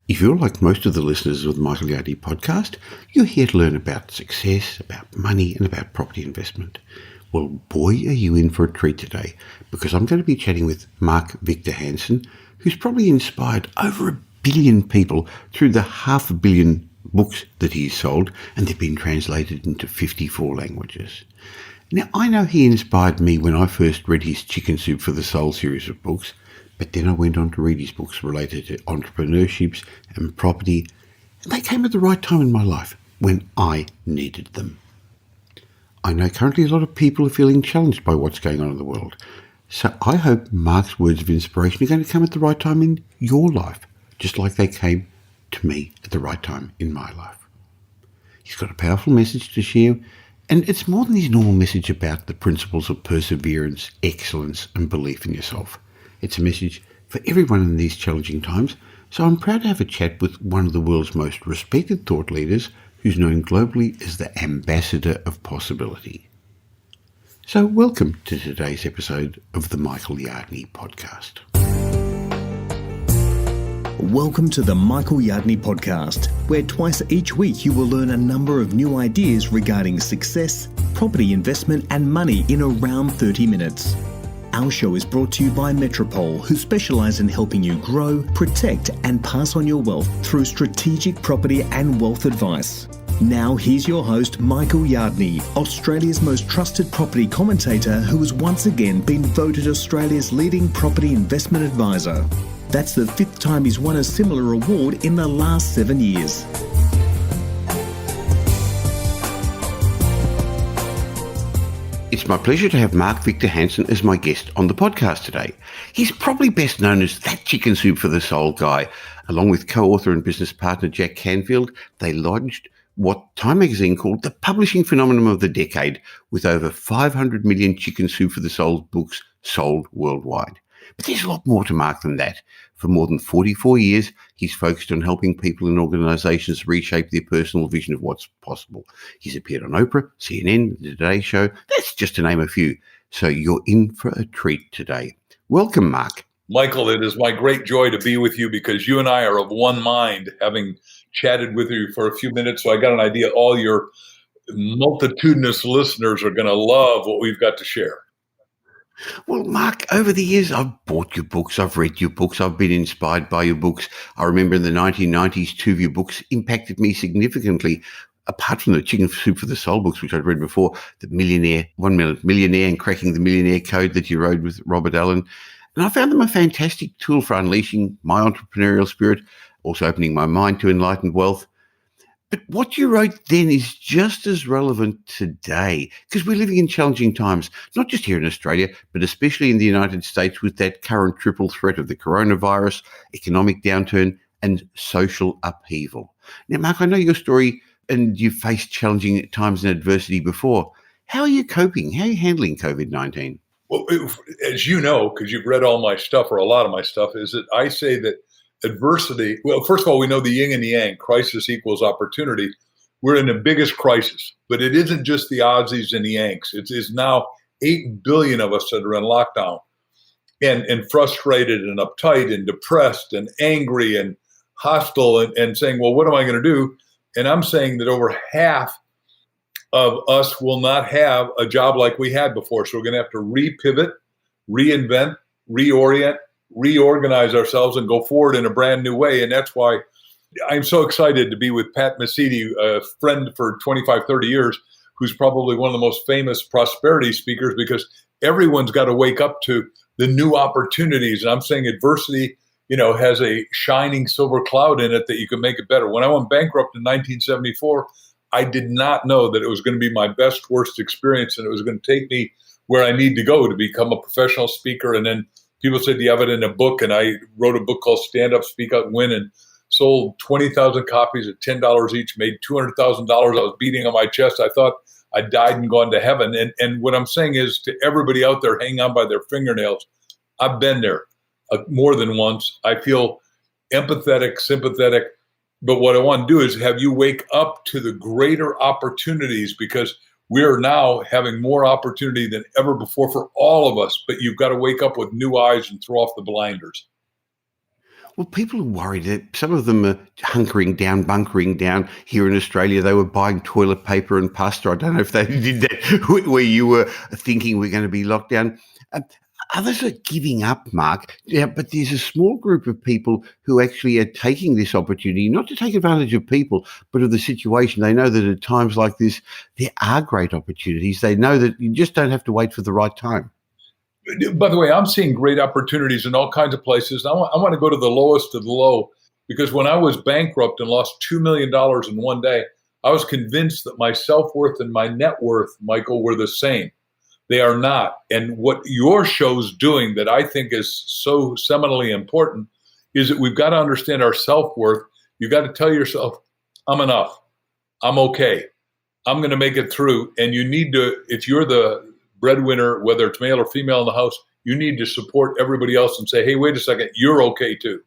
If you're like most of the listeners of the Michael Yardney podcast, you're here to learn about success, about money, and about property investment. Well, boy, are you in for a treat today, because I'm going to be chatting with Mark Victor Hansen, who's probably inspired over 1 billion people through the 500 million books that he's sold, and they've been translated into 54 languages. Now, I know he inspired me when I first read his Chicken Soup for the Soul series of books, but then I went on to read his books related to entrepreneurships and property, and they came at the right time in my life when I needed them. I know currently a lot of people are feeling challenged by what's going on in the world, so I hope Mark's words of inspiration are going to come at the right time in your life, just like they came to me at the right time in my life. He's got a powerful message to share, and it's more than his normal message about the principles of perseverance, excellence, and belief in yourself. It's a message for everyone in these challenging times, so I'm proud to have a chat with one of the world's most respected thought leaders who's known globally as the Ambassador of Possibility. So welcome to today's episode of the Michael Yardney podcast. Welcome to the Michael Yardney podcast, where twice each week you will learn a number of new ideas regarding success, property investment and money in around 30 minutes. Our show is brought to you by Metropole, who specialise in helping you grow, protect and pass on your wealth through strategic property and wealth advice. Now here's your host, Michael Yardney, Australia's most trusted property commentator who has once again been voted Australia's leading property investment advisor. That's the 5th time he's won a similar award in the last 7 years. It's my pleasure to have Mark Victor Hansen as my guest on the podcast today. He's probably best known as that Chicken Soup for the Soul guy. Along with co-author and business partner Jack Canfield, they lodged what Time magazine called the publishing phenomenon of the decade, with over 500 million Chicken Soup for the Soul books sold worldwide. But there's a lot more to Mark than that. For more than 44 years, he's focused on helping people and organisations reshape their personal vision of what's possible. He's appeared on Oprah, CNN, The Today Show. That's just to name a few. So you're in for a treat today. Welcome, Mark. Michael, it is my great joy to be with you because you and I are of one mind, having chatted with you for a few minutes. So I got an idea all your multitudinous listeners are going to love what we've got to share. Well, Mark, over the years, I've bought your books, I've read your books, I've been inspired by your books. I remember in the 1990s, 2 of your books impacted me significantly, apart from the Chicken Soup for the Soul books, which I'd read before, the Millionaire, 1 Minute Millionaire and Cracking the Millionaire Code that you wrote with Robert Allen. And I found them a fantastic tool for unleashing my entrepreneurial spirit, also opening my mind to enlightened wealth. But what you wrote then is just as relevant today, because we're living in challenging times, not just here in Australia, but especially in the United States with that current triple threat of the coronavirus, economic downturn, and social upheaval. Now, Mark, I know your story and you've faced challenging times and adversity before. How are you coping? How are you handling COVID-19? Well, as you know, because you've read all my stuff or a lot of my stuff, is that I say that adversity, well, first of all, we know the yin and the yang, crisis equals opportunity. We're in the biggest crisis, but it isn't just the Aussies and the Yanks. It is now 8 billion of us that are in lockdown and frustrated and uptight and depressed and angry and hostile and saying, well, what am I going to do? And I'm saying that over half of us will not have a job like we had before. So we're going to have to repivot, reinvent, reorient, reorganize ourselves and go forward in a brand new way. And that's why I'm so excited to be with Pat Mesiti, a friend for 25, 30 years, who's probably one of the most famous prosperity speakers, because everyone's got to wake up to the new opportunities. And I'm saying adversity, has a shining silver cloud in it that you can make it better. When I went bankrupt in 1974, I did not know that it was going to be my best, worst experience. And it was going to take me where I need to go to become a professional speaker. And then people said, do you have it in a book? And I wrote a book called Stand Up, Speak Out, and Win, and sold 20,000 copies at $10 each, made $200,000. I was beating on my chest. I thought I died and gone to heaven. And what I'm saying is to everybody out there hanging on by their fingernails, I've been there more than once. I feel empathetic, sympathetic. But what I want to do is have you wake up to the greater opportunities, because we are now having more opportunity than ever before for all of us. But you've got to wake up with new eyes and throw off the blinders. Well, people are worried that some of them are hunkering down, bunkering down. Here in Australia, they were buying toilet paper and pasta. I don't know if they did that where you were thinking we're going to be locked down. Um, Others are giving up, Mark. Yeah, but there's a small group of people who actually are taking this opportunity, not to take advantage of people, but of the situation. They know that at times like this, there are great opportunities. They know that you just don't have to wait for the right time. By the way, I'm seeing great opportunities in all kinds of places. I want to go to the lowest of the low, because when I was bankrupt and lost $2 million in one day, I was convinced that my self-worth and my net worth, Michael, were the same. They are not. And what your show's doing that I think is so seminally important is that we've got to understand our self-worth. You've got to tell yourself, I'm enough. I'm okay. I'm going to make it through. And you need to, if you're the breadwinner, whether it's male or female in the house, you need to support everybody else and say, hey, wait a second, you're okay too.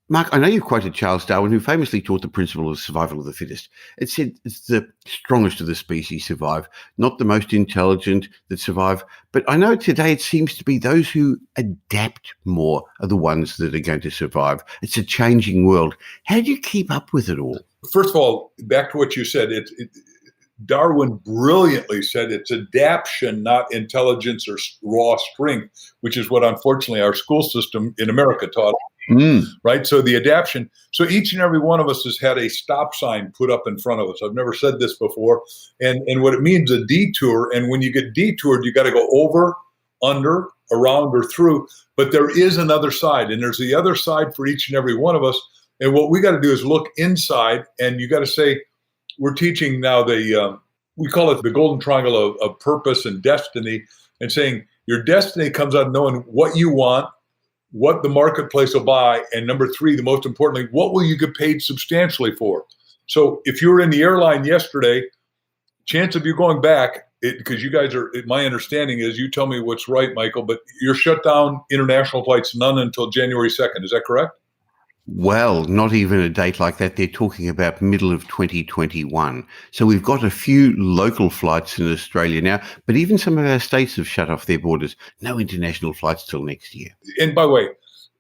Mark, I know you've quoted Charles Darwin, who famously taught the principle of survival of the fittest. It said it's the strongest of the species survive, not the most intelligent that survive. But I know today it seems to be those who adapt more are the ones that are going to survive. It's a changing world. How do you keep up with it all? First of all, back to what you said, Darwin brilliantly said it's adaptation, not intelligence or raw strength, which is what unfortunately our school system in America taught. Right? So the adaptation. So each and every one of us has had a stop sign put up in front of us. I've never said this before. And what it means, a detour. And when you get detoured, you got to go over, under, around, or through. But there is another side. And there's the other side for each and every one of us. And what we got to do is look inside. And you got to say, we're teaching now we call it the golden triangle of purpose and destiny. And saying your destiny comes out of knowing what you want, what the marketplace will buy, and number three, the most importantly, what will you get paid substantially for? So if you were in the airline yesterday, chance of you going back, because you guys are, my understanding is, you tell me what's right, Michael, but you're shut down international flights, none until January 2nd. Is that correct? Well, not even a date like that. They're talking about middle of 2021. So we've got a few local flights in Australia now, but even some of our states have shut off their borders. No international flights till next year. And by the way,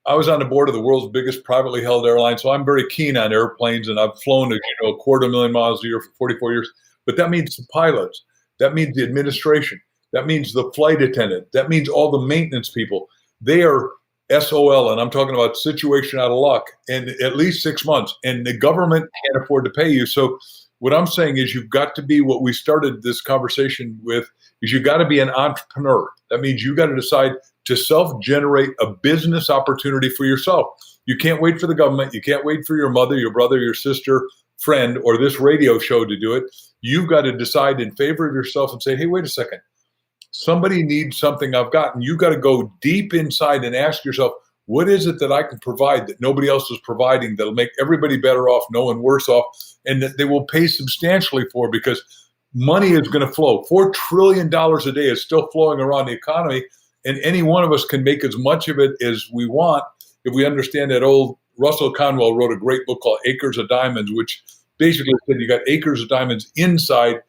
I was on the board of the world's biggest privately held airline, so I'm very keen on airplanes, and I've flown, as you know, 250,000 miles a year for 44 years. But that means the pilots. That means the administration. That means the flight attendant. That means all the maintenance people. They are SOL, and I'm talking about situation out of luck, and at least 6 months, and the government can't afford to pay you. So what I'm saying is you've got to be, what we started this conversation with, is you got to be an entrepreneur. That means you got to decide to self-generate a business opportunity for yourself. You can't wait for the government. You can't wait for your mother, your brother, your sister, friend, or this radio show to do it. You've got to decide in favor of yourself and say, hey, wait a second. Somebody needs something I've got, and you got to go deep inside and ask yourself, what is it that I can provide that nobody else is providing that'll make everybody better off, no one worse off, and that they will pay substantially for, because money is going to flow. $4 trillion a day is still flowing around the economy, and any one of us can make as much of it as we want if we understand that. Old Russell Conwell wrote a great book called Acres of Diamonds, which basically said you got acres of diamonds inside,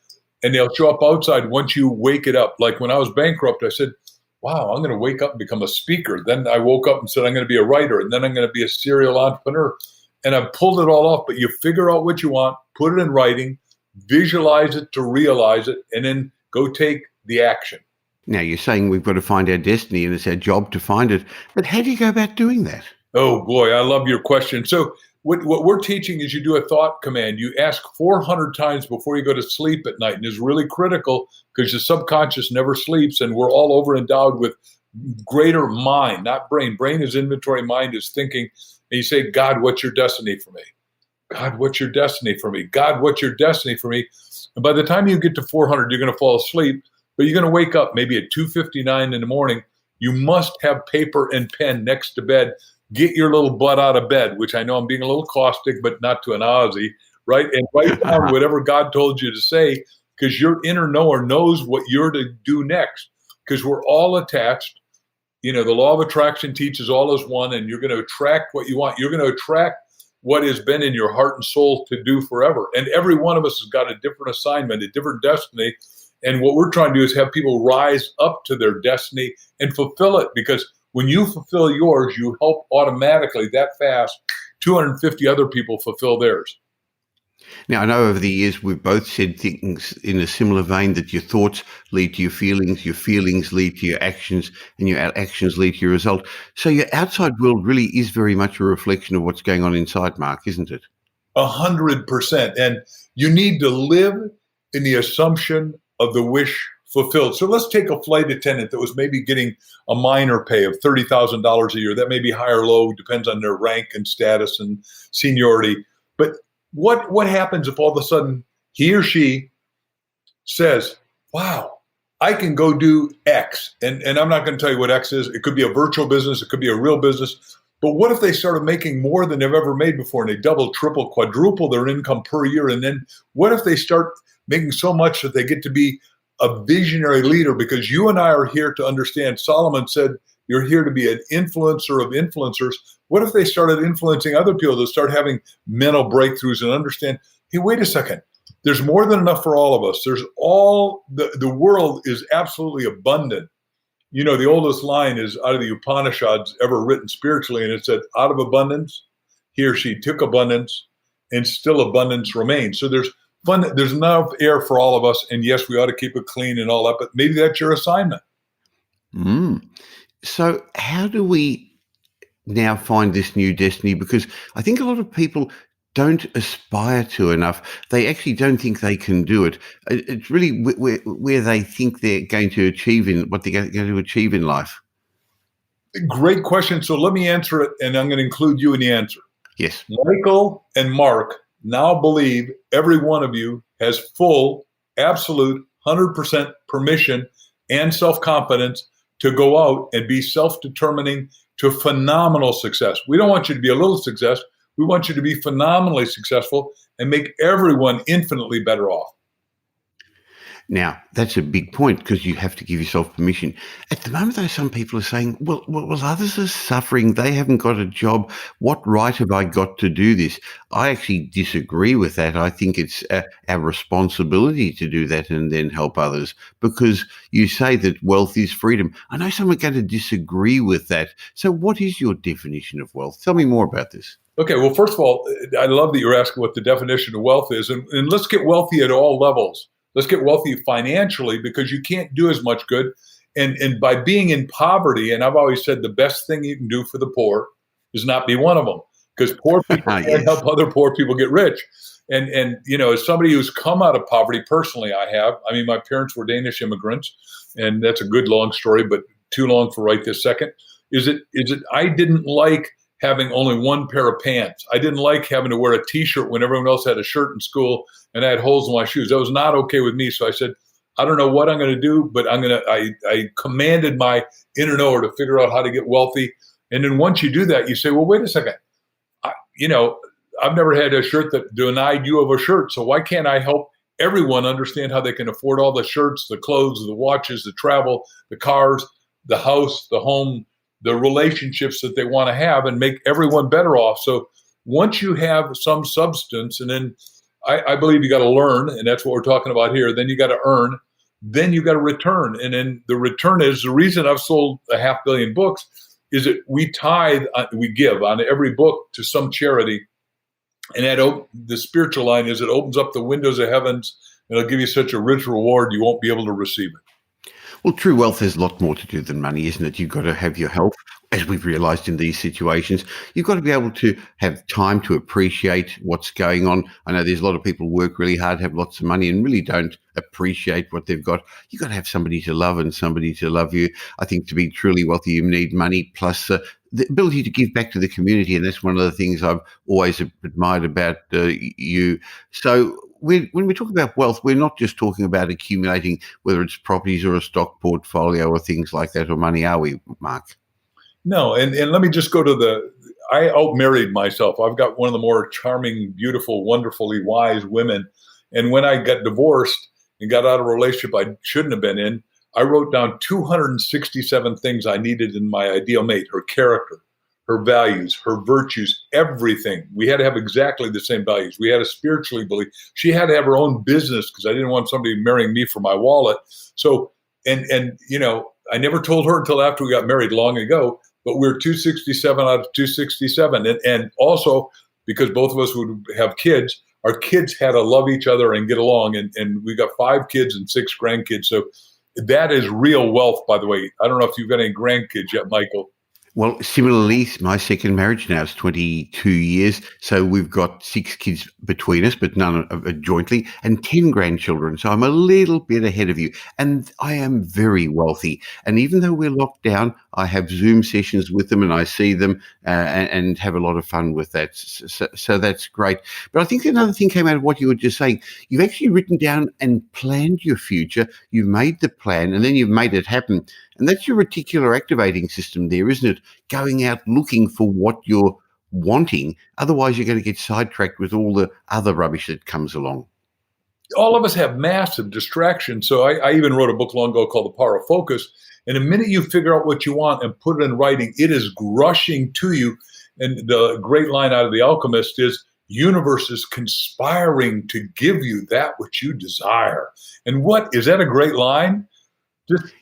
and they'll show up outside once you wake it up. Like when I was bankrupt, I said, wow, I'm going to wake up and become a speaker. Then I woke up and said, I'm going to be a writer, and then I'm going to be a serial entrepreneur. And I pulled it all off. But you figure out what you want, put it in writing, visualize it to realize it, and then go take the action. Now, you're saying we've got to find our destiny, and it's our job to find it. But how do you go about doing that? Oh, boy, I love your question. So what we're teaching is you do a thought command. You ask 400 times before you go to sleep at night, and it's really critical because the subconscious never sleeps, and we're all over endowed with greater mind, not brain. Brain is inventory, mind is thinking. And you say, God, what's your destiny for me? God, what's your destiny for me? God, what's your destiny for me? And by the time you get to 400, you're going to fall asleep, but you're going to wake up maybe at 2:59 in the morning. You must have paper and pen next to bed. Get your little butt out of bed, which I know I'm being a little caustic, but not to an Aussie, right? And write down whatever God told you to say, because your inner knower knows what you're to do next, because we're all attached. You know, the law of attraction teaches all is one, and you're going to attract what you want. You're going to attract what has been in your heart and soul to do forever. And every one of us has got a different assignment, a different destiny. And what we're trying to do is have people rise up to their destiny and fulfill it, because when you fulfill yours, you help automatically that fast 250 other people fulfill theirs. Now, I know over the years we've both said things in a similar vein, that your thoughts lead to your feelings lead to your actions, and your actions lead to your result. So your outside world really is very much a reflection of what's going on inside, Mark, isn't it? 100%. And you need to live in the assumption of the wish fulfilled. So let's take a flight attendant that was maybe getting a minor pay of $30,000 a year. That may be high or low, depends on their rank and status and seniority. But what happens if all of a sudden he or she says, wow, I can go do X. And I'm not going to tell you what X is. It could be a virtual business. It could be a real business. But what if they started making more than they've ever made before, and they double, triple, quadruple their income per year? And then what if they start making so much that they get to be a visionary leader? Because you and I are here to understand. Solomon said, you're here to be an influencer of influencers. What if they started influencing other people to start having mental breakthroughs and understand, hey, wait a second, there's more than enough for all of us. There's the world is absolutely abundant. You know, the oldest line is out of the Upanishads ever written spiritually, and it said, out of abundance, he or she took abundance, and still abundance remains. So there's enough air for all of us, and yes, we ought to keep it clean and all that, but maybe that's your assignment. So how do we now find this new destiny? Because I think a lot of people don't aspire to enough. They actually don't think they can do it. It's really where they think they're going to achieve in what they're going to achieve in life. Great question. So let me answer it, and I'm going to include you in the answer. Yes. Michael and Mark now believe every one of you has full, absolute, 100% permission and self-confidence to go out and be self-determining to phenomenal success. We don't want you to be a little success. We want you to be phenomenally successful and make everyone infinitely better off. Now, that's a big point, because you have to give yourself permission. At the moment, though, some people are saying, well, others are suffering. They haven't got a job. What right have I got to do this? I actually disagree with that. I think it's our responsibility to do that and then help others, because you say that wealth is freedom. I know some are going to disagree with that. So what is your definition of wealth? Tell me more about this. Okay, well, first of all, I love that you're asking what the definition of wealth is. And let's get wealthy at all levels. Let's get wealthy financially, because you can't do as much good. And by being in poverty, and I've always said the best thing you can do for the poor is not be one of them, because poor people can't help other poor people get rich. And you know, as somebody who's come out of poverty personally, my parents were Danish immigrants, and that's a good long story, but too long for right this second. Is it I didn't like having only one pair of pants. I didn't like having to wear a t-shirt when everyone else had a shirt in school and I had holes in my shoes. That was not okay with me. So I said, I don't know what I'm going to do, but I commanded my inner knower to figure out how to get wealthy. And then once you do that, you say, well, wait a second. I've never had a shirt that denied you of a shirt. So why can't I help everyone understand how they can afford all the shirts, the clothes, the watches, the travel, the cars, the house, the home, the relationships that they want to have, and make everyone better off. So once you have some substance, and then I believe you got to learn, and that's what we're talking about here. Then you got to earn, then you got to return. And then the return is the reason I've sold 500 million books is that we tithe, we give on every book to some charity. And the spiritual line is it opens up the windows of heavens, and it'll give you such a rich reward you won't be able to receive it. Well, true wealth has a lot more to do than money, isn't it? You've got to have your health, as we've realised in these situations. You've got to be able to have time to appreciate what's going on. I know there's a lot of people who work really hard, have lots of money, and really don't appreciate what they've got. You've got to have somebody to love and somebody to love you. I think to be truly wealthy, you need money plus the ability to give back to the community, and that's one of the things I've always admired about you. So when we talk about wealth, we're not just talking about accumulating, whether it's properties or a stock portfolio or things like that, or money, are we, Mark? No, and let me just go to I out-married myself. I've got one of the more charming, beautiful, wonderfully wise women. And when I got divorced and got out of a relationship I shouldn't have been in, I wrote down 267 things I needed in my ideal mate: her character, her values, her virtues, everything. We had to have exactly the same values. We had to spiritually believe. She had to have her own business because I didn't want somebody marrying me for my wallet. So, and I never told her until after we got married long ago, but we're 267 out of 267. And also, because both of us would have kids, our kids had to love each other and get along. And we got 5 kids and 6 grandkids. So that is real wealth, by the way. I don't know if you've got any grandkids yet, Michael. Well, similarly, my second marriage now is 22 years. So we've got 6 kids between us, but none jointly, and 10 grandchildren. So I'm a little bit ahead of you. And I am very wealthy. And even though we're locked down, I have Zoom sessions with them and I see them and have a lot of fun with that. So that's great. But I think another thing came out of what you were just saying. You've actually written down and planned your future. You've made the plan and then you've made it happen. And that's your reticular activating system there, isn't it? Going out looking for what you're wanting. Otherwise, you're going to get sidetracked with all the other rubbish that comes along. All of us have massive distractions. So I even wrote a book long ago called The Power of Focus. And the minute you figure out what you want and put it in writing, it is rushing to you. And the great line out of The Alchemist is, universe is conspiring to give you that which you desire. And what, is that a great line?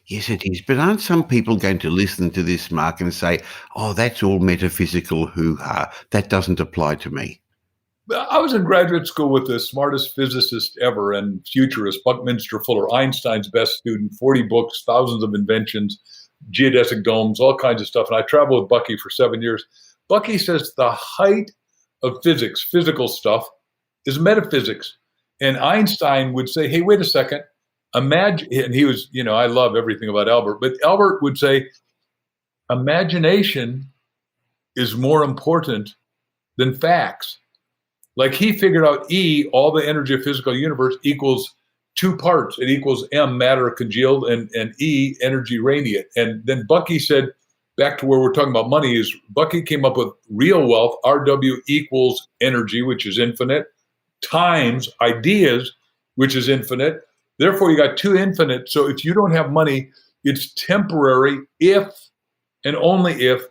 Yes, it is. But aren't some people going to listen to this, Mark, and say, oh, that's all metaphysical hoo-ha. That doesn't apply to me? I was in graduate school with the smartest physicist ever and futurist, Buckminster Fuller, Einstein's best student, 40 books, thousands of inventions, geodesic domes, all kinds of stuff. And I traveled with Bucky for 7 years. Bucky says the height of physics, physical stuff, is metaphysics. And Einstein would say, hey, wait a second. Imagine, and he was, I love everything about Albert, but Albert would say, imagination is more important than facts. Like he figured out E, all the energy of physical universe, equals 2 parts. It equals M, matter congealed, and E, energy radiant. And then Bucky said, back to where we're talking about money, is Bucky came up with real wealth, RW equals energy, which is infinite, times ideas, which is infinite. Therefore, you got 2 infinite. So if you don't have money, it's temporary if and only if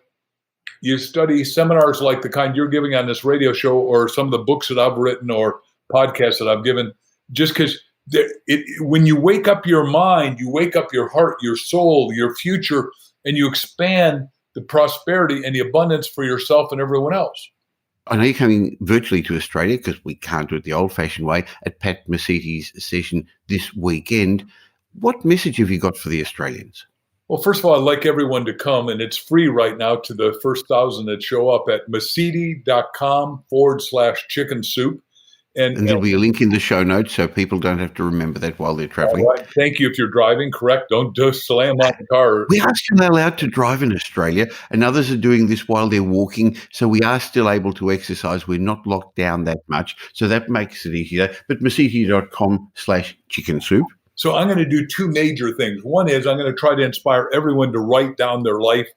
you study seminars like the kind you're giving on this radio show or some of the books that I've written or podcasts that I've given. Just because when you wake up your mind, you wake up your heart, your soul, your future, and you expand the prosperity and the abundance for yourself and everyone else. I know you're coming virtually to Australia because we can't do it the old-fashioned way at Pat Mesiti's session this weekend. What message have you got for the Australians? Well, first of all, I'd like everyone to come, and it's free right now to the first 1,000 that show up at mesiti.com/chicken soup. And there'll be a link in the show notes so people don't have to remember that while they're traveling. Right. Thank you. If you're driving, correct. Don't just slam on the car. We are still allowed to drive in Australia, and others are doing this while they're walking, so we are still able to exercise. We're not locked down that much, so that makes it easier. But mesiti.com/chicken soup. So I'm going to do 2 major things. One is I'm going to try to inspire everyone to write down their life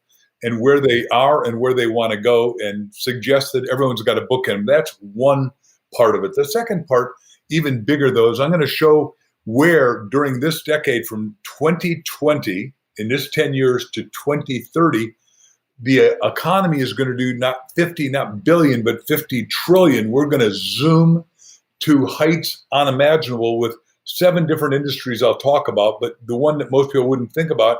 and where they are and where they want to go, and suggest that everyone's got a book in them. That's one part of it. The second part, even bigger though, is I'm going to show where during this decade from 2020, in this 10 years to 2030, the economy is going to do not billion, but 50 trillion. We're going to zoom to heights unimaginable with 7 different industries I'll talk about. But the one that most people wouldn't think about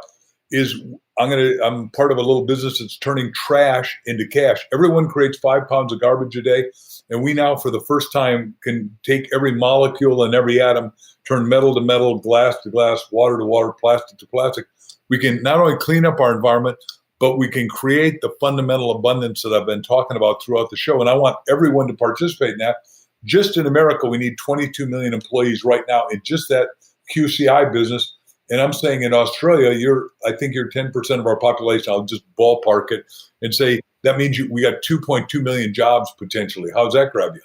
is I'm part of a little business that's turning trash into cash. Everyone creates 5 pounds of garbage a day. And we now, for the first time, can take every molecule and every atom, turn metal to metal, glass to glass, water to water, plastic to plastic. We can not only clean up our environment, but we can create the fundamental abundance that I've been talking about throughout the show. And I want everyone to participate in that. Just in America, we need 22 million employees right now in just that QCI business. And I'm saying in Australia, I think you're 10% of our population. I'll just ballpark it and say that means we got 2.2 million jobs potentially. How's that grab you?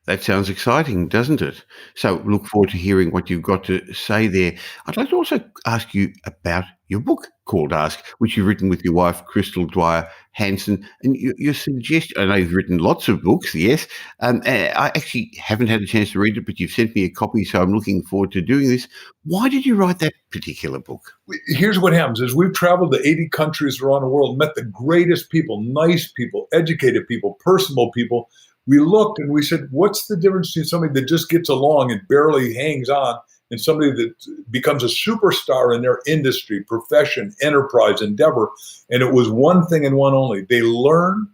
That sounds exciting, doesn't it? So look forward to hearing what you've got to say there. I'd like to also ask you about your book called Ask, which you've written with your wife, Crystal Dwyer Hansen. And your suggestion, I know you've written lots of books, yes. I actually haven't had a chance to read it, but you've sent me a copy, so I'm looking forward to doing this. Why did you write that particular book? Here's what happens is we've traveled to 80 countries around the world, met the greatest people, nice people, educated people, personable people. We looked and we said, what's the difference between somebody that just gets along and barely hangs on and somebody that becomes a superstar in their industry, profession, enterprise, endeavor. And it was one thing and one only. They learn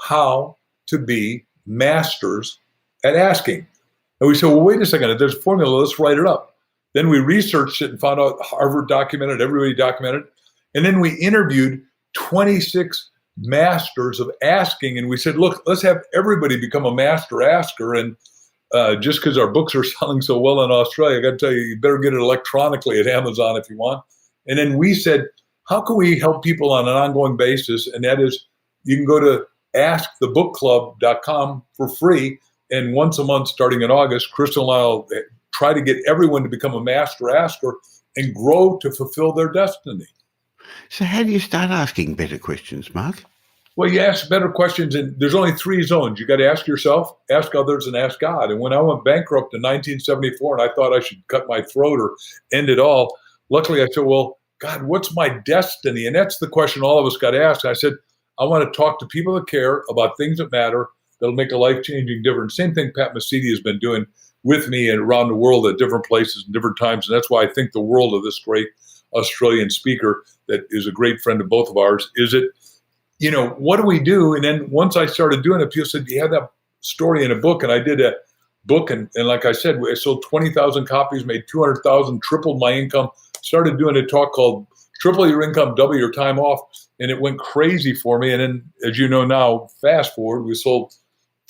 how to be masters at asking. And we said, well, wait a second, there's a formula, let's write it up. Then we researched it and found out Harvard documented, everybody documented. And then we interviewed 26 masters of asking. And we said, look, let's have everybody become a master asker. And just because our books are selling so well in Australia, I got to tell you, you better get it electronically at Amazon if you want. And then we said, how can we help people on an ongoing basis? And that is, you can go to askthebookclub.com for free. And once a month, starting in August, Crystal and I will try to get everyone to become a master asker and grow to fulfill their destiny. So how do you start asking better questions, Mark? Well, you ask better questions, and there's only three zones. You got to ask yourself, ask others, and ask God. And when I went bankrupt in 1974 and I thought I should cut my throat or end it all, luckily I said, well, God, what's my destiny? And that's the question all of us got to ask. I said, I want to talk to people that care about things that matter, that'll make a life-changing difference. Same thing Pat Mesiti has been doing with me and around the world at different places and different times. And that's why I think the world of this great Australian speaker that is a great friend of both of ours. Is it, what do we do? And then once I started doing it, people said, do you have that story in a book? And I did a book. And like I said, I sold 20,000 copies, made 200,000, tripled my income, started doing a talk called Triple Your Income, Double Your Time Off. And it went crazy for me. And then, as you know now, fast forward, we sold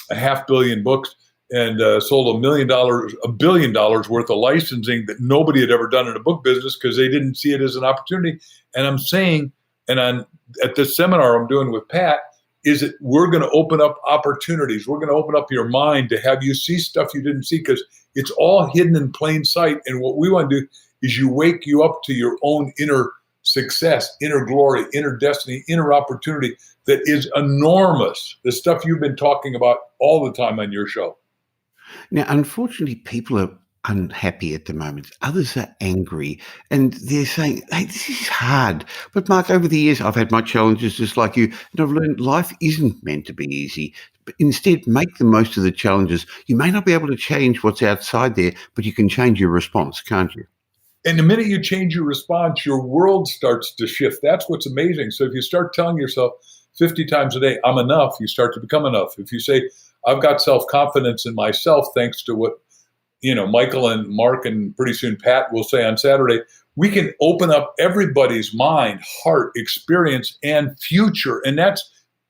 500 million books and sold $1 billion worth of licensing that nobody had ever done in a book business because they didn't see it as an opportunity. And I'm saying, at this seminar I'm doing with Pat, is that we're going to open up opportunities. We're going to open up your mind to have you see stuff you didn't see because it's all hidden in plain sight. And what we want to do is wake you up to your own inner success, inner glory, inner destiny, inner opportunity that is enormous. The stuff you've been talking about all the time on your show. Now, unfortunately, people are unhappy at the moment. Others are angry and they're saying, hey, this is hard. But Mark, over the years, I've had my challenges just like you, and I've learned life isn't meant to be easy. But instead, make the most of the challenges. You may not be able to change what's outside there, but you can change your response, can't you? And the minute you change your response, your world starts to shift. That's what's amazing. So if you start telling yourself 50 times a day, I'm enough, you start to become enough. If you say, I've got self-confidence in myself, thanks to what, Michael and Mark and pretty soon Pat will say on Saturday, we can open up everybody's mind, heart, experience, and future. And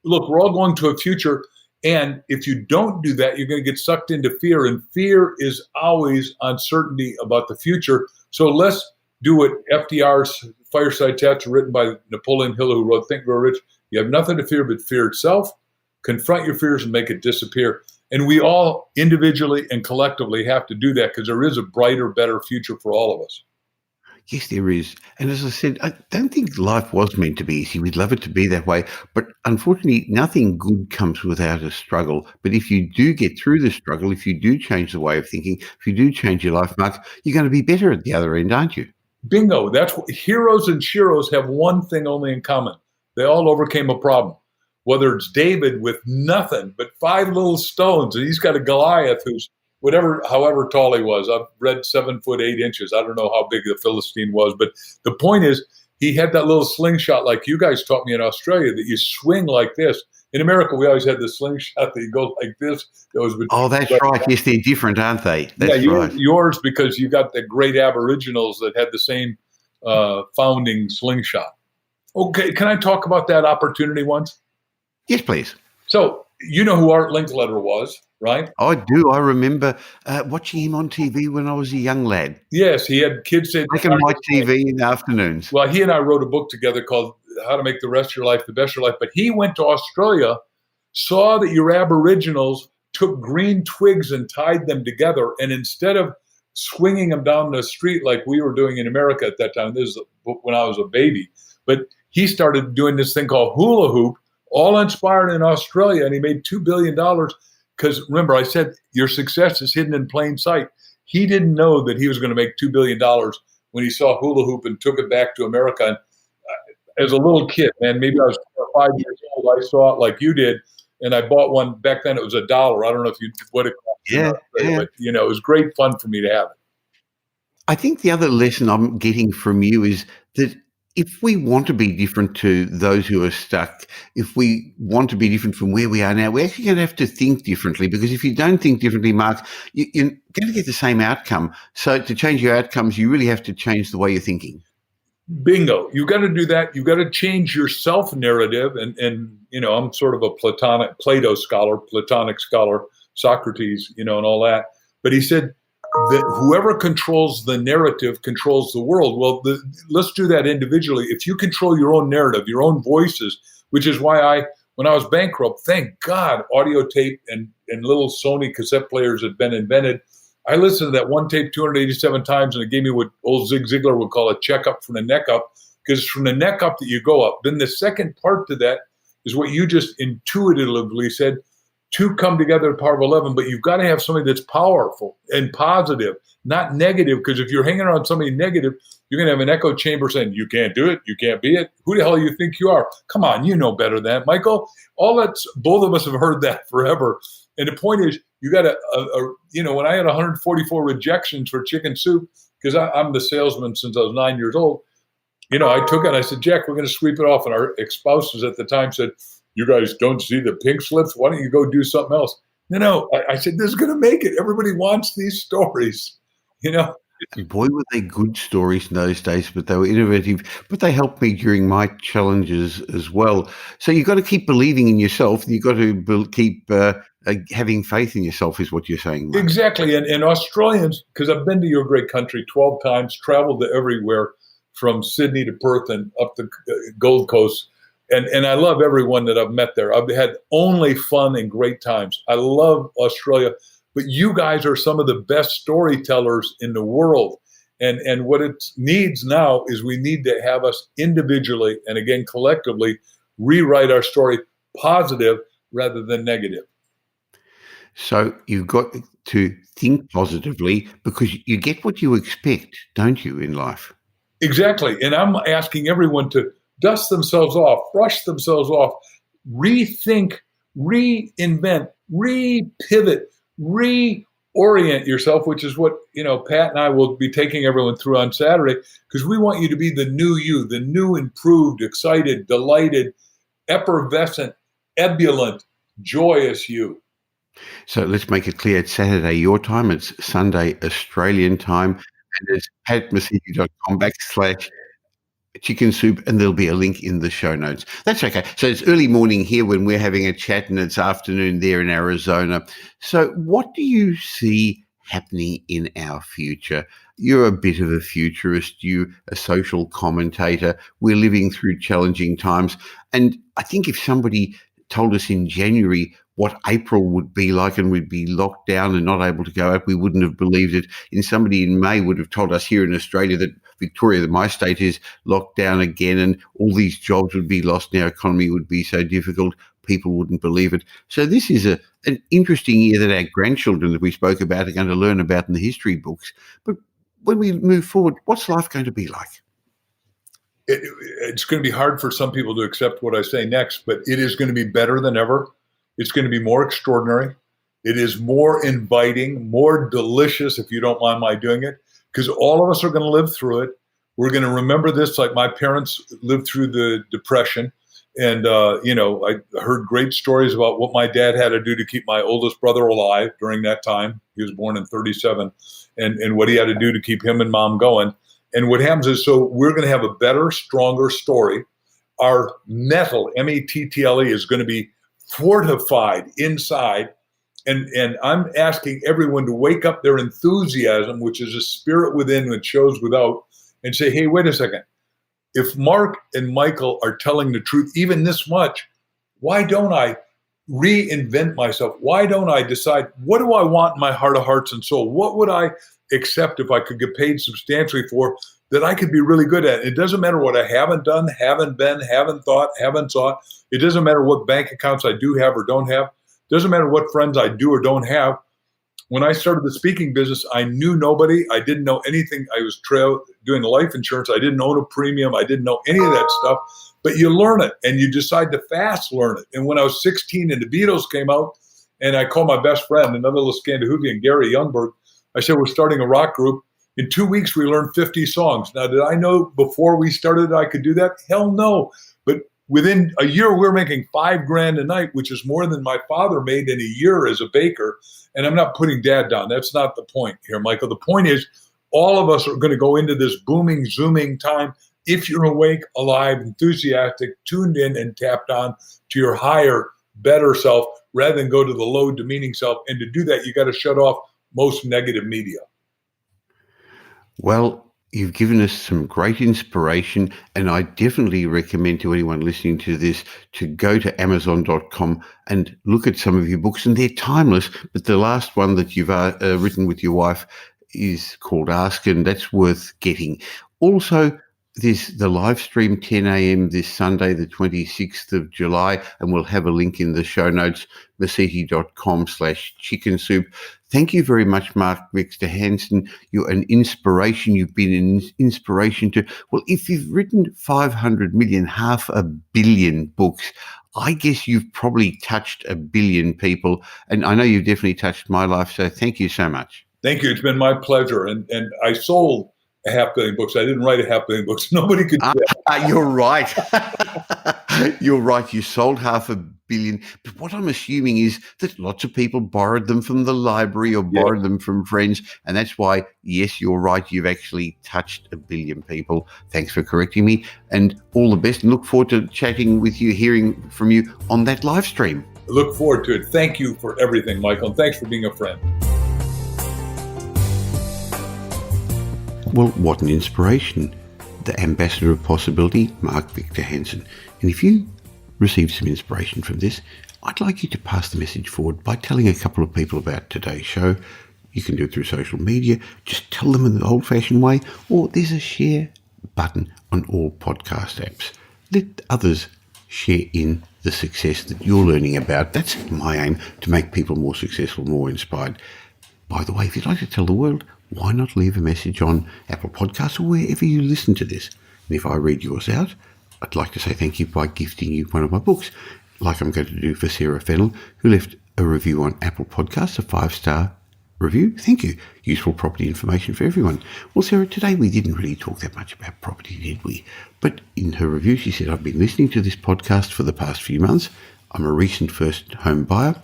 look, we're all going to a future. And if you don't do that, you're going to get sucked into fear. And fear is always uncertainty about the future. So let's do what FDR's Fireside Chats written by Napoleon Hill, who wrote Think and Grow Rich. You have nothing to fear but fear itself. Confront your fears and make it disappear. And we all individually and collectively have to do that because there is a brighter, better future for all of us. Yes, there is. And as I said, I don't think life was meant to be easy. We'd love it to be that way. But unfortunately, nothing good comes without a struggle. But if you do get through the struggle, if you do change the way of thinking, if you do change your life, Mark, you're going to be better at the other end, aren't you? Bingo. That's what heroes and sheroes have one thing only in common. They all overcame a problem. Whether it's David with nothing but 5 little stones, and he's got a Goliath who's however tall he was. I've read 7'8". I don't know how big the Philistine was, but the point is he had that little slingshot like you guys taught me in Australia that you swing like this. In America, we always had the slingshot that you go like this. That's right. Yes, they're different, aren't they? That's right. Yours because you got the great Aboriginals that had the same founding slingshot. Okay, can I talk about that opportunity once? Yes, please. So you know who Art Linkletter was, right? I do. I remember watching him on TV when I was a young lad. Yes, he had kids say black and white TV in the afternoons. Well, he and I wrote a book together called How to Make the Rest of Your Life the Best of Your Life. But he went to Australia, saw that your Aboriginals took green twigs and tied them together. And instead of swinging them down the street like we were doing in America at that time, this is when I was a baby, but he started doing this thing called hula hoop, all inspired in Australia, and he made $2 billion because, remember, I said your success is hidden in plain sight. He didn't know that he was going to make $2 billion when he saw hula hoop and took it back to America. And as a little kid, man, maybe I was 5 years old, I saw it like you did, and I bought one. Back then it was $1. I don't know if you what it cost. Yeah. But, it was great fun for me to have it. I think the other lesson I'm getting from you is that if we want to be different to those who are stuck, if we want to be different from where we are now, we're actually going to have to think differently, because if you don't think differently, Mark, you're going to get the same outcome. So to change your outcomes, you really have to change the way you're thinking. Bingo. You've got to do that. You've got to change your self-narrative. And I'm sort of a Plato scholar, Platonic scholar, Socrates, and all that. But he said that whoever controls the narrative controls the world. Well, let's do that individually. If you control your own narrative, your own voices, which is why when I was bankrupt, thank God, audio tape and little Sony cassette players had been invented. I listened to that one tape 287 times, and it gave me what old Zig Ziglar would call a checkup from the neck up, because it's from the neck up that you go up. Then the second part to that is what you just intuitively said, two come together, the power of 11, but you've got to have somebody that's powerful and positive, not negative, because if you're hanging around somebody negative, you're going to have an echo chamber saying, you can't do it, you can't be it. Who the hell do you think you are? Come on, you know better than that, Michael. Both of us have heard that forever. And the point is, you got to, when I had 144 rejections for chicken soup, because I'm the salesman since I was 9 years old, I took it and I said, Jack, we're going to sweep it off. And our ex-spouses at the time said, you guys don't see the pink slips? Why don't you go do something else? No. I said, this is going to make it. Everybody wants these stories, And boy, were they good stories in those days, but they were innovative, but they helped me during my challenges as well. So you've got to keep believing in yourself. You've got to keep having faith in yourself, is what you're saying, Mark. Exactly. And Australians, because I've been to your great country 12 times, traveled to everywhere from Sydney to Perth and up the Gold Coast. And I love everyone that I've met there. I've had only fun and great times. I love Australia. But you guys are some of the best storytellers in the world. And what it needs now is we need to have us individually and again collectively rewrite our story positive rather than negative. So you've got to think positively, because you get what you expect, don't you, in life? Exactly. And I'm asking everyone to dust themselves off, brush themselves off, rethink, reinvent, repivot, reorient yourself, which is what, Pat and I will be taking everyone through on Saturday, because we want you to be the new you, the new, improved, excited, delighted, effervescent, ebullient, joyous you. So let's make it clear. It's Saturday your time. It's Sunday Australian time. And it's patmasitti.com/chicken soup, and there'll be a link in the show notes. That's okay. So it's early morning here when we're having a chat, and it's afternoon there in Arizona. So what do you see happening in our future? You're a bit of a futurist. You're a social commentator. We're living through challenging times. And I think if somebody told us in January what April would be like and we'd be locked down and not able to go out, we wouldn't have believed it. And somebody in May would have told us here in Australia that Victoria, that my state, is locked down again and all these jobs would be lost and our economy would be so difficult, people wouldn't believe it. So this is an interesting year that our grandchildren that we spoke about are going to learn about in the history books. But when we move forward, what's life going to be like? It's going to be hard for some people to accept what I say next, but it is going to be better than ever. It's going to be more extraordinary. It is more inviting, more delicious, if you don't mind my doing it, because all of us are going to live through it. We're going to remember this like my parents lived through the Depression. And, I heard great stories about what my dad had to do to keep my oldest brother alive during that time. He was born in 1937, and what he had to do to keep him and mom going. And what happens is, so we're going to have a better, stronger story. Our mettle, M-E-T-T-L-E, is going to be fortified inside. And I'm asking everyone to wake up their enthusiasm, which is a spirit within which shows without, and say, hey, wait a second. If Mark and Michael are telling the truth even this much, why don't I reinvent myself? Why don't I decide, what do I want in my heart of hearts and soul? What would I accept if I could get paid substantially for that I could be really good at? It doesn't matter what I haven't done, haven't been, haven't thought, haven't sought. It doesn't matter what bank accounts I do have or don't have. It doesn't matter what friends I do or don't have. When I started the speaking business, I knew nobody. I didn't know anything. I was doing life insurance. I didn't own a premium. I didn't know any of that stuff. But you learn it, and you decide to fast learn it. And when I was 16 and the Beatles came out, and I called my best friend, another little Scandinavian, Gary Youngberg, I said, we're starting a rock group. In 2 weeks, we learned 50 songs. Now, did I know before we started I could do that? Hell no. But within a year, we're making $5,000 a night, which is more than my father made in a year as a baker. And I'm not putting Dad down. That's not the point here, Michael. The point is, all of us are going to go into this booming, zooming time if you're awake, alive, enthusiastic, tuned in, and tapped on to your higher, better self, rather than go to the low, demeaning self. And to do that, you got to shut off most negative media. Well, you've given us some great inspiration, and I definitely recommend to anyone listening to this to go to Amazon.com and look at some of your books, and they're timeless. But the last one that you've written with your wife is called Ask, and that's worth getting. Also, there's the live stream 10 a.m. this Sunday, the 26th of July, and we'll have a link in the show notes, masiti.com/chicken soup. Thank you very much, Mark Victor Hansen. You're an inspiration. You've been an inspiration to, well, if you've written 500 million, 500 million books, I guess you've probably touched 1 billion people. And I know you've definitely touched my life. So thank you so much. Thank you. It's been my pleasure. And I sold 500 million books. I didn't write 500 million books. Nobody could do that. You're right. You're right. You sold 500 million. But what I'm assuming is that lots of people borrowed them from the library or borrowed them from friends. And that's why, yes, you're right. You've actually touched 1 billion people. Thanks for correcting me. And all the best. And look forward to chatting with you, hearing from you on that live stream. I look forward to it. Thank you for everything, Michael. And thanks for being a friend. Well, what an inspiration. The ambassador of possibility, Mark Victor Hansen. And if you received some inspiration from this, I'd like you to pass the message forward by telling a couple of people about today's show. You can do it through social media. Just tell them in the old-fashioned way, or there's a share button on all podcast apps. Let others share in the success that you're learning about. That's my aim, to make people more successful, more inspired. By the way, if you'd like to tell the world, why not leave a message on Apple Podcasts or wherever you listen to this? And if I read yours out, I'd like to say thank you by gifting you one of my books, like I'm going to do for Sarah Fennell, who left a review on Apple Podcasts, a 5-star review. Thank you. Useful property information for everyone. Well, Sarah, today we didn't really talk that much about property, did we? But in her review, she said, I've been listening to this podcast for the past few months. I'm a recent first home buyer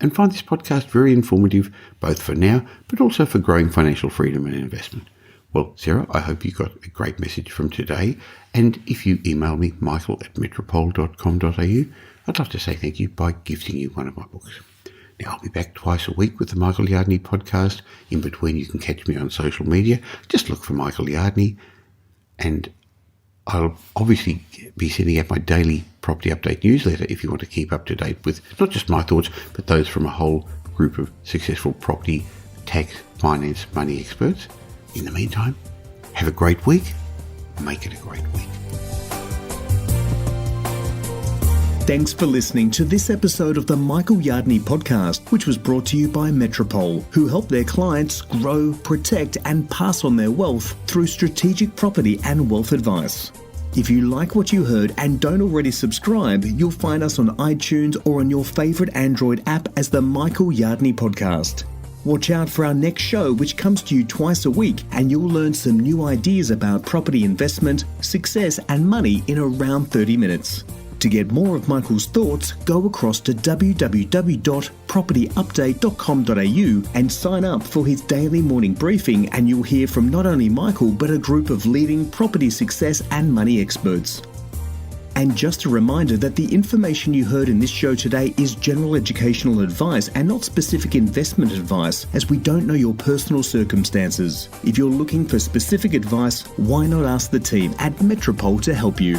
and find this podcast very informative, both for now, but also for growing financial freedom and investment. Well, Sarah, I hope you got a great message from today. And if you email me, michael@metropole.com.au, I'd love to say thank you by gifting you one of my books. Now, I'll be back twice a week with the Michael Yardney podcast. In between, you can catch me on social media. Just look for Michael Yardney. And I'll obviously be sending out my daily property update newsletter if you want to keep up to date with not just my thoughts, but those from a whole group of successful property, tax, finance, money experts. In the meantime, have a great week. Make it a great week. Thanks for listening to this episode of the Michael Yardney podcast, which was brought to you by Metropole, who help their clients grow, protect, and pass on their wealth through strategic property and wealth advice. If you like what you heard and don't already subscribe, you'll find us on iTunes or on your favorite Android app as the Michael Yardney podcast. Watch out for our next show, which comes to you twice a week, and you'll learn some new ideas about property investment, success, and money in around 30 minutes. To get more of Michael's thoughts, go across to www.propertyupdate.com.au and sign up for his daily morning briefing, and you'll hear from not only Michael but a group of leading property success and money experts. And just a reminder that the information you heard in this show today is general educational advice and not specific investment advice, as we don't know your personal circumstances. If you're looking for specific advice, why not ask the team at Metropole to help you?